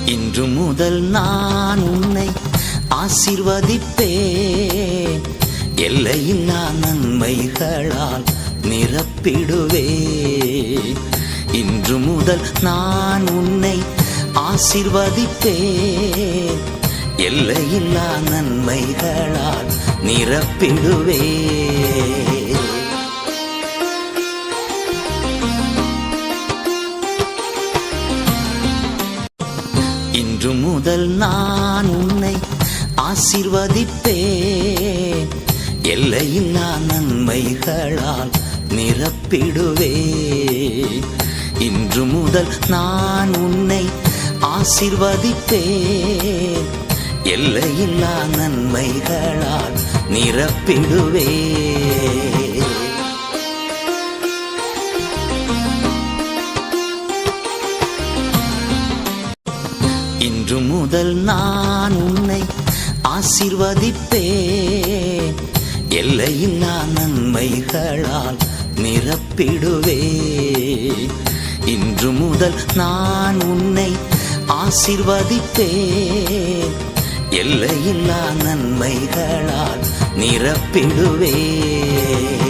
இன்று முதல் நான் உன்னை ஆசீர்வதிப்பேன். எல்லையில்லா நன்மைகளால் நிரப்பிடுவேன். இன்று முதல் நான் உன்னை ஆசீர்வதிப்பேன். எல்லையில்லா நன்மைகளால் நிரப்பிடுவேன். இன்று முதல் நான் உன்னை ஆசீர்வதிப்பேன். எல்லையில்லா நன்மைகளால் நிரப்பிடுவேன். இன்று முதல் நான் உன்னை ஆசீர்வதிப்பேன். எல்லையில்லா நன்மைகளால் நிரப்பிடுவேன். இன்று முதல் நான் உன்னை ஆசீர்வதிப்பேன். எல்லையில்லா நன்மைகளால் நிரப்பிடுவேன். இன்று முதல் நான் உன்னை ஆசீர்வதிப்பேன். எல்லையில்லா நன்மைகளால் நிரப்பிடுவேன்.